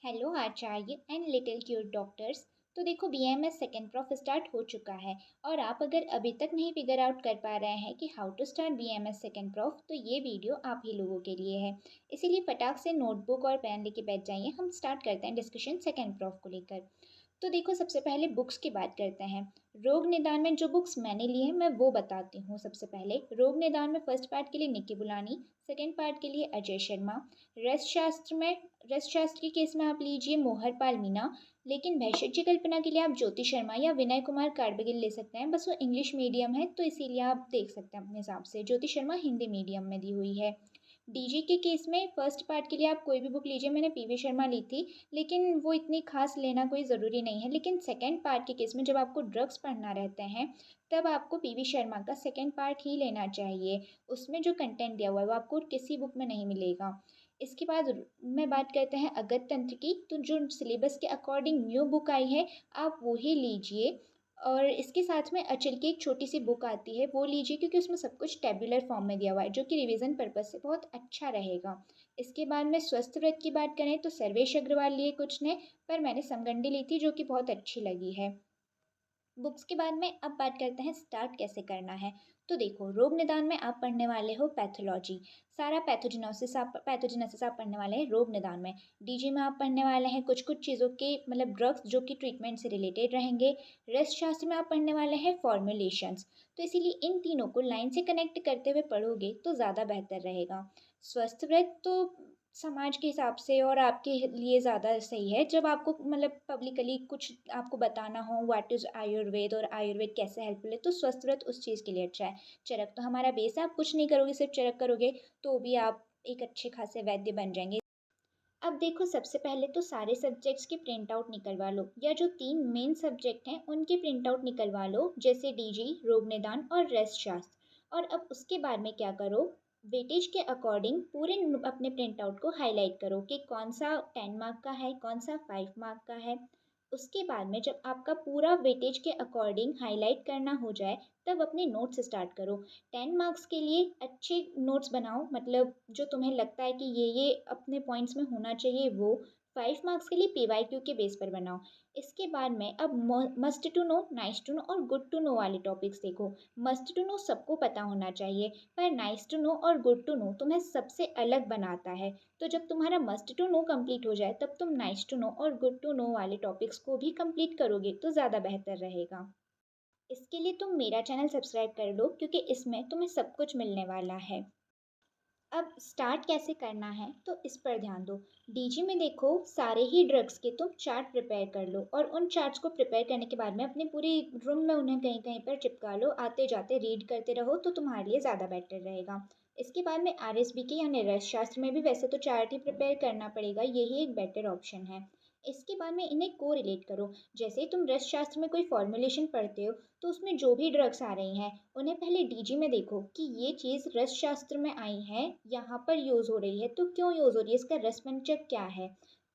Hello Acharya and little cute doctors. तो देखो BMS second prof start हो चुका है और आप अगर अभी तक नहीं फिगर आउट कर पा रहे हैं कि how to start BMS second prof तो ये वीडियो आप ही लोगों के लिए है। इसीलिए फटाक से नोटबुक और पेन लेके बैठ जाइए। हम स्टार्ट करते हैं डिस्कशन सेकेंड प्रॉफ को लेकर। तो देखो सबसे पहले बुक्स की बात करते हैं। रोग निदान में जो बुक्स मैंने ली हैं मैं वो बताती हूँ। सबसे पहले रोग निदान में फर्स्ट पार्ट के लिए निक्की बुलानी, सेकेंड पार्ट के लिए अजय शर्मा। रस शास्त्र के केस में आप लीजिए मोहर पाल मीना। लेकिन भैषज्य कल्पना के लिए आप ज्योति शर्मा या विनय कुमार कारबगिल ले सकते हैं। बस वो इंग्लिश मीडियम है तो इसीलिए आप देख सकते हैं अपने हिसाब से। ज्योति शर्मा हिंदी मीडियम में दी हुई है। डीजी के केस में फर्स्ट पार्ट के लिए आप कोई भी बुक लीजिए। मैंने पीवी शर्मा ली थी लेकिन वो इतनी खास लेना कोई ज़रूरी नहीं है। लेकिन सेकेंड पार्ट के केस में जब आपको ड्रग्स पढ़ना रहते हैं तब आपको पीवी शर्मा का सेकेंड पार्ट ही लेना चाहिए। उसमें जो कंटेंट दिया हुआ है वो आपको किसी बुक में नहीं मिलेगा। इसके बाद मैं बात करते हैं अगत तंत्र की। तो जो सिलेबस के अकॉर्डिंग न्यू बुक आई है आप वो ही लीजिए। और इसके साथ में अचल की एक छोटी सी बुक आती है वो लीजिए क्योंकि उसमें सब कुछ टेबुलर फॉर्म में दिया हुआ है जो कि रिवीजन पर्पज से बहुत अच्छा रहेगा। इसके बाद में स्वस्थ व्रत की बात करें तो सर्वेश अग्रवाल लिए कुछ ने, पर मैंने समगंडी ली थी जो कि बहुत अच्छी लगी है। बुक्स के बाद में अब बात करते हैं स्टार्ट कैसे करना है। तो देखो रोग निदान में आप पढ़ने वाले हो पैथोलॉजी। सारा पैथोजेनेसिस आप पढ़ने वाले हैं रोग निदान में। डीजी में आप पढ़ने वाले हैं कुछ कुछ चीज़ों के मतलब ड्रग्स जो कि ट्रीटमेंट से रिलेटेड रहेंगे। रस शास्त्र में आप पढ़ने वाले हैं फॉर्मुलेशंस। तो इसीलिए इन तीनों को लाइन से कनेक्ट करते हुए पढ़ोगे तो ज़्यादा बेहतर रहेगा। स्वस्थ व्रत तो समाज के हिसाब से और आपके लिए ज़्यादा सही है जब आपको मतलब पब्लिकली कुछ आपको बताना हो व्हाट इज़ आयुर्वेद और आयुर्वेद कैसे हेल्पफुल है तो स्वस्थ व्रत उस चीज़ के लिए अच्छा है। चरक तो हमारा बेस है, आप कुछ नहीं करोगे सिर्फ चरक करोगे तो भी आप एक अच्छे खासे वैद्य बन जाएंगे। अब देखो सबसे पहले तो सारे सब्जेक्ट्स की प्रिंट आउट निकलवा लो या जो तीन मेन सब्जेक्ट हैं उनकी प्रिंट आउट निकलवा लो जैसे डीजी रोग निदान और रेस्ट शास्त्र। और अब उसके बाद में क्या करो, वेटेज के अकॉर्डिंग पूरे अपने प्रिंट आउट को हाईलाइट करो कि कौन सा 10 मार्क का है कौन सा 5 मार्क का है। उसके बाद में जब आपका पूरा वेटेज के अकॉर्डिंग हाईलाइट करना हो जाए तब अपने नोट्स स्टार्ट करो। 10 मार्क्स के लिए अच्छे नोट्स बनाओ मतलब जो तुम्हें लगता है कि ये अपने पॉइंट्स में होना चाहिए वो। 5 मार्क्स के लिए पीवाईक्यू के बेस पर बनाओ। इसके बाद में अब must to know nice to know और गुड टू नो वाले टॉपिक्स देखो। मस्ट टू नो सबको पता होना चाहिए पर नाइस टू नो और गुड टू नो तुम्हें सबसे अलग बनाता है। तो जब तुम्हारा मस्ट टू नो कंप्लीट हो जाए तब तुम नाइस टू नो और गुड टू नो वाले टॉपिक्स को भी कंप्लीट करोगे तो ज़्यादा बेहतर रहेगा। इसके लिए तुम मेरा चैनल सब्सक्राइब कर लो क्योंकि इसमें तुम्हें सब कुछ मिलने वाला है। अब स्टार्ट कैसे करना है तो इस पर ध्यान दो। डीजी में देखो सारे ही ड्रग्स के तुम चार्ट प्रिपेयर कर लो और उन चार्ट्स को प्रिपेयर करने के बाद में अपने पूरी रूम में उन्हें कहीं कहीं पर चिपका लो। आते जाते रीड करते रहो तो तुम्हारे लिए ज़्यादा बेटर रहेगा। इसके बाद में आरएसबी के यानी रस शास्त्र में भी वैसे तो चार्ट ही प्रिपेयर करना पड़ेगा, यही एक बेटर ऑप्शन है। इसके बाद में इन्हें को रिलेट करो। जैसे तुम रस शास्त्र में कोई फॉर्मुलेशन पढ़ते हो तो उसमें जो भी ड्रग्स आ रही हैं उन्हें पहले डीजी में देखो कि ये चीज़ रस शास्त्र में आई है, यहाँ पर यूज़ हो रही है तो क्यों यूज़ हो रही है, इसका रसमंचक क्या है।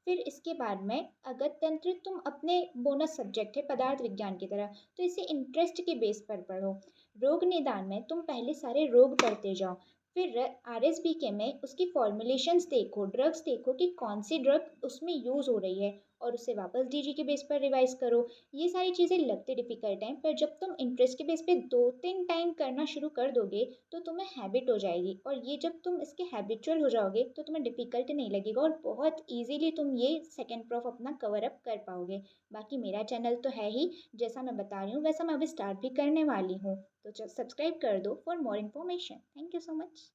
फिर इसके बाद में अगत तंत्र तुम अपने बोनस सब्जेक्ट है पदार्थ विज्ञान की तरह तो इसे इंटरेस्ट के बेस पर पढ़ो। रोग निदान में तुम पहले सारे रोग पढ़ते जाओ। फिर आरएसबी के में उसकी फॉर्मुलेशंस देखो, ड्रग्स देखो कि कौन सी ड्रग उसमें यूज़ हो रही है और उसे वापस डीजी के बेस पर रिवाइज करो। ये सारी चीज़ें लगती डिफ़िकल्ट हैं पर जब तुम इंटरेस्ट के बेस पे 2-3 टाइम करना शुरू कर दोगे तो तुम्हें हैबिट हो जाएगी और ये जब तुम इसके हैबिचुअल हो जाओगे तो तुम्हें डिफ़िकल्ट नहीं लगेगा और बहुत ईज़िली तुम ये सेकंड प्रॉफ अपना कवर अप कर पाओगे। बाकी मेरा चैनल तो है ही, जैसा मैं बता रही हूँ वैसा मैं अभी स्टार्ट भी करने वाली हूँ। तो सब्सक्राइब कर दो for more information. Thank you so much.